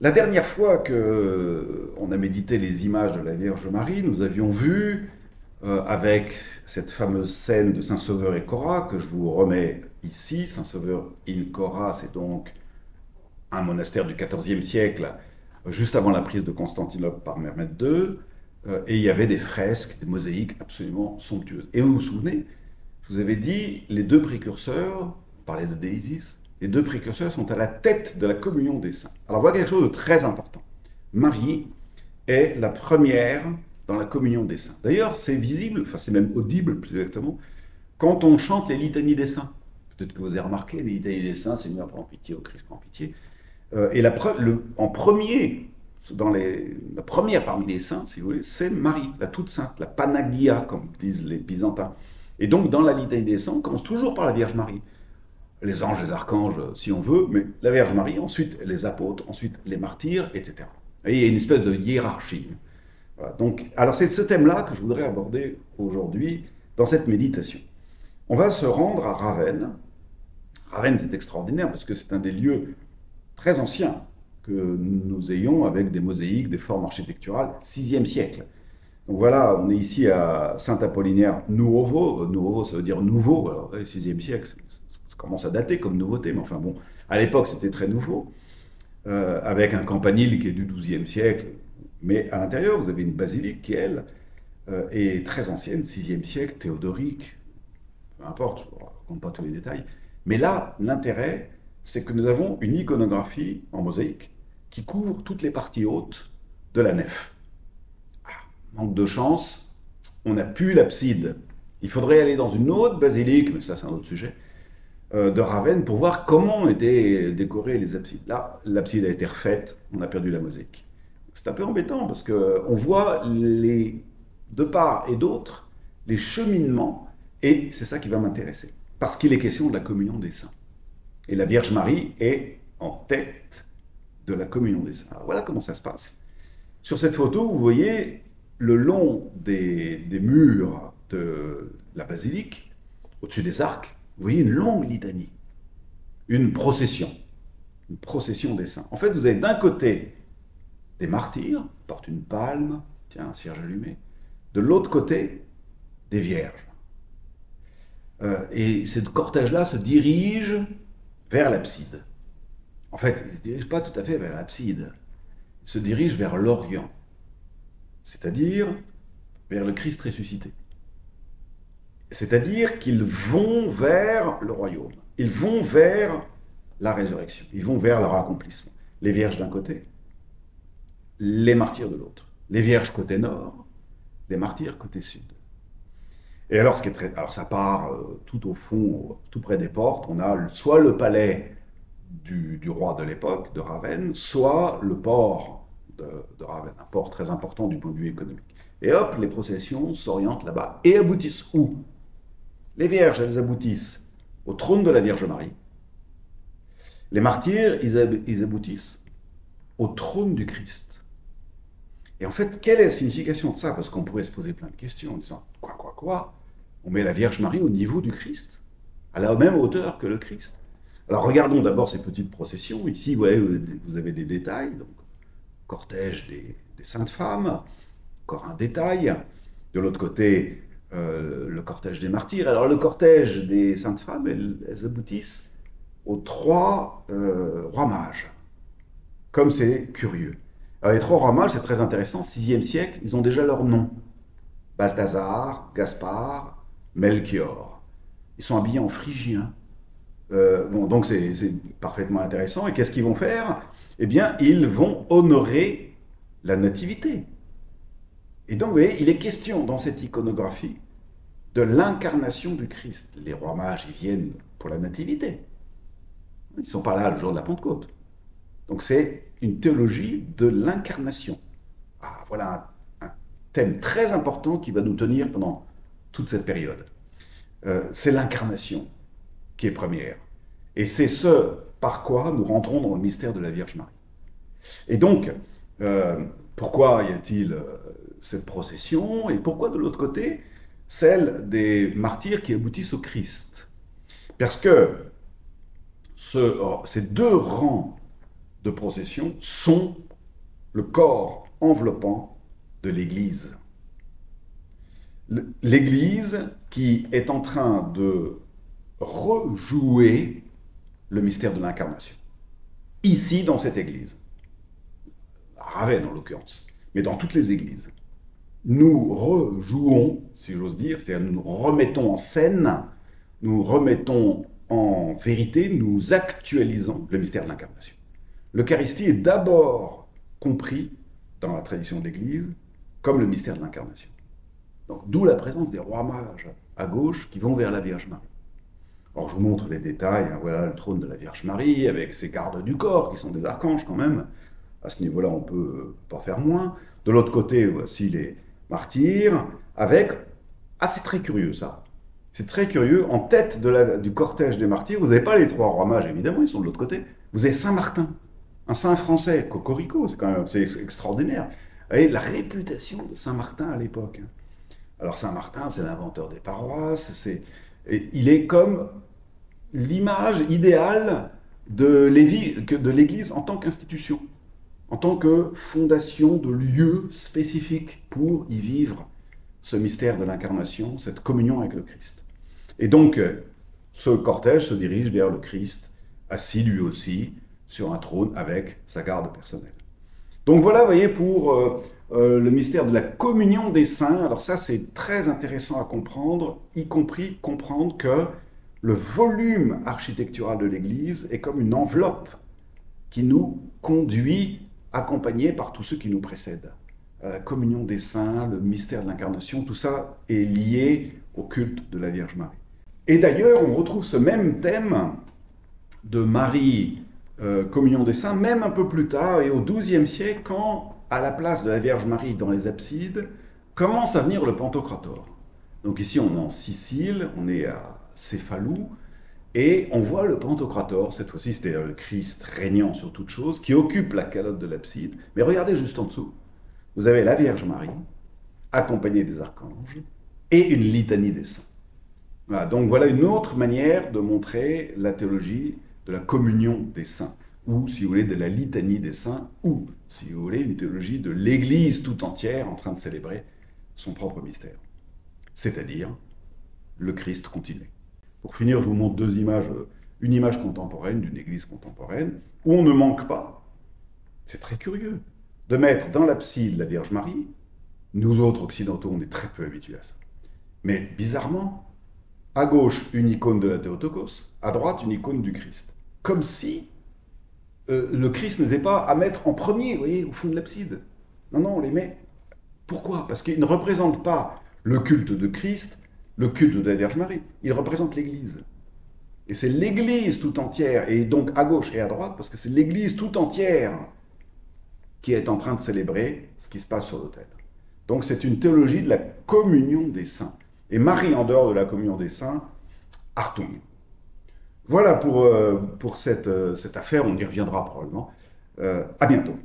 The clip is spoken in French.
La dernière fois que on a médité les images de la Vierge Marie, nous avions vu, avec cette fameuse scène de Saint-Sauveur et Cora, que je vous remets ici. Saint-Sauveur in Cora, c'est donc un monastère du XIVe siècle, juste avant la prise de Constantinople par Mehmed II, et il y avait des fresques, des mosaïques absolument somptueuses. Et vous vous souvenez, je vous avais dit, les deux précurseurs, on parlait de Déisis, les deux précurseurs sont à la tête de la communion des saints. Alors voilà quelque chose de très important. Marie est la première dans la communion des saints. D'ailleurs, c'est visible, enfin c'est même audible plus exactement, quand on chante les litanies des saints. Peut-être que vous avez remarqué, les litanies des saints, Seigneur prends pitié, au Christ prends pitié. Et en premier, la première parmi les saints, si vous voulez, c'est Marie, la toute sainte, la Panagia, comme disent les Byzantins. Et donc, dans la litanie des saints, on commence toujours par la Vierge Marie. Les anges, les archanges, si on veut, mais la Vierge Marie, ensuite les apôtres, ensuite les martyrs, etc. Et il y a une espèce de hiérarchie. Voilà. Donc, alors c'est ce thème-là que je voudrais aborder aujourd'hui dans cette méditation. On va se rendre à Ravenne. Ravenne, c'est extraordinaire parce que c'est un des lieux très anciens que nous ayons avec des mosaïques, des formes architecturales, 6e siècle. Donc voilà, on est ici à Saint-Apollinaire Nuovo. Nuovo, ça veut dire nouveau. Alors, 6e siècle, ça commence à dater comme nouveauté, mais enfin bon, à l'époque, c'était très nouveau, avec un campanile qui est du 12e siècle. Mais à l'intérieur, vous avez une basilique qui, elle, est très ancienne, 6e siècle, théodorique, peu importe, je ne raconte pas tous les détails. Mais là, l'intérêt, c'est que nous avons une iconographie en mosaïque qui couvre toutes les parties hautes de la nef. Manque de chance, on n'a plus l'abside. Il faudrait aller dans une autre basilique, mais ça c'est un autre sujet, de Ravenne pour voir comment étaient décorées les absides. Là, l'abside a été refaite, on a perdu la mosaïque. C'est un peu embêtant parce qu'on voit de part et d'autre les cheminements, et c'est ça qui va m'intéresser. Parce qu'il est question de la communion des saints. Et la Vierge Marie est en tête de la communion des saints. Alors voilà comment ça se passe. Sur cette photo, vous voyez le long des murs de la basilique, au-dessus des arcs, vous voyez une longue litanie, une procession des saints. En fait, vous avez d'un côté des martyrs, qui portent une palme, tiens, un cierge allumé, de l'autre côté, des vierges. Et ce cortège-là se dirige vers l'abside. En fait, il ne se dirige pas tout à fait vers l'abside, il se dirige vers l'Orient, c'est-à-dire vers le Christ ressuscité. C'est-à-dire qu'ils vont vers le royaume, ils vont vers la résurrection, ils vont vers leur accomplissement. Les vierges d'un côté, les martyrs de l'autre. Les vierges côté nord, les martyrs côté sud. Et alors, alors ça part tout au fond, tout près des portes, on a soit le palais du roi de l'époque, de Ravenne, soit le port de Ravenne, un port très important du point de vue économique. Et hop, les processions s'orientent là-bas et aboutissent où? Les vierges, elles aboutissent au trône de la Vierge Marie. Les martyrs, ils aboutissent au trône du Christ. Et en fait, quelle est la signification de ça? Parce qu'on pourrait se poser plein de questions en disant, quoi? On met la Vierge Marie au niveau du Christ, à la même hauteur que le Christ. Alors regardons d'abord ces petites processions. Ici, vous avez des détails. Donc, cortège des saintes femmes, encore un détail. De l'autre côté, le cortège des martyrs. Alors le cortège des saintes femmes, elles aboutissent aux trois rois mages. Comme c'est curieux. Alors les trois rois mages, c'est très intéressant. 6e siècle, ils ont déjà leur nom. Balthazar, Gaspard, Melchior. Ils sont habillés en phrygien. Bon, donc c'est parfaitement intéressant. Et qu'est-ce qu'ils vont faire? Eh bien, ils vont honorer la nativité. Et donc, vous voyez, il est question dans cette iconographie de l'incarnation du Christ. Les rois mages, ils viennent pour la nativité. Ils ne sont pas là le jour de la Pentecôte. Donc c'est une théologie de l'incarnation. Ah, voilà un thème très important qui va nous tenir pendant toute cette période. C'est l'incarnation qui est première. Et c'est ce par quoi nous rentrons dans le mystère de la Vierge Marie. Et donc, pourquoi y a-t-il cette procession? Et pourquoi de l'autre côté, celle des martyrs qui aboutissent au Christ? Parce que ces deux rangs de procession sont le corps enveloppant de l'Église. L'Église qui est en train de rejouer le mystère de l'incarnation. Ici, dans cette Église. À Ravenne, en l'occurrence, mais dans toutes les églises. Nous rejouons, si j'ose dire, c'est-à-dire nous remettons en scène, nous remettons en vérité, nous actualisons le mystère de l'incarnation. L'Eucharistie est d'abord compris, dans la tradition de l'Église, comme le mystère de l'incarnation. Donc, d'où la présence des rois mages à gauche qui vont vers la Vierge Marie. Alors, je vous montre les détails. Hein, voilà le trône de la Vierge Marie, avec ses gardes du corps, qui sont des archanges quand même. À ce niveau-là, on peut pas faire moins. De l'autre côté, voici les martyrs, avec... Ah, c'est très curieux, ça. C'est très curieux. En tête du cortège des martyrs, vous n'avez pas les trois rois mages, évidemment, ils sont de l'autre côté. Vous avez Saint Martin, un saint français, cocorico, c'est extraordinaire. Vous voyez, la réputation de Saint Martin à l'époque. Alors, Saint Martin, c'est l'inventeur des paroisses, il est comme l'image idéale de l'Église en tant qu'institution, en tant que fondation de lieu spécifique pour y vivre ce mystère de l'incarnation, cette communion avec le Christ. Et donc, ce cortège se dirige vers le Christ, assis lui aussi sur un trône avec sa garde personnelle. Donc voilà, vous voyez, pour le mystère de la communion des saints. Alors ça, c'est très intéressant à comprendre, y compris comprendre que le volume architectural de l'Église est comme une enveloppe qui nous conduit, accompagné par tous ceux qui nous précèdent. La communion des saints, le mystère de l'incarnation, tout ça est lié au culte de la Vierge Marie. Et d'ailleurs, on retrouve ce même thème de Marie, communion des saints, même un peu plus tard, et au XIIe siècle, quand, à la place de la Vierge Marie dans les absides, commence à venir le Pantocrator. Donc ici, on est en Sicile, on est à Céphalou, et on voit le Pantocrator, cette fois-ci, c'était le Christ régnant sur toute chose, qui occupe la calotte de l'abside. Mais regardez juste en dessous, vous avez la Vierge Marie, accompagnée des archanges, et une litanie des saints. Voilà, donc voilà une autre manière de montrer la théologie de la communion des saints, ou, si vous voulez, de la litanie des saints, ou, si vous voulez, une théologie de l'Église tout entière en train de célébrer son propre mystère, c'est-à-dire le Christ continué. Pour finir, je vous montre deux images, une image contemporaine d'une Église contemporaine, où on ne manque pas, c'est très curieux, de mettre dans l'abside la Vierge Marie. Nous autres occidentaux, on est très peu habitués à ça. Mais bizarrement, à gauche, une icône de la Théotokos, à droite, une icône du Christ. Comme si le Christ n'était pas à mettre en premier, vous voyez, au fond de l'abside. Non, non, on les met. Pourquoi? Parce qu'ils ne représentent pas le culte de Christ, le culte de la Vierge Marie. Ils représentent l'Église. Et c'est l'Église tout entière, et donc à gauche et à droite, parce que c'est l'Église tout entière qui est en train de célébrer ce qui se passe sur l'autel. Donc c'est une théologie de la communion des saints. Et Marie, en dehors de la communion des saints, Artung. Voilà pour cette affaire, on y reviendra probablement. À bientôt.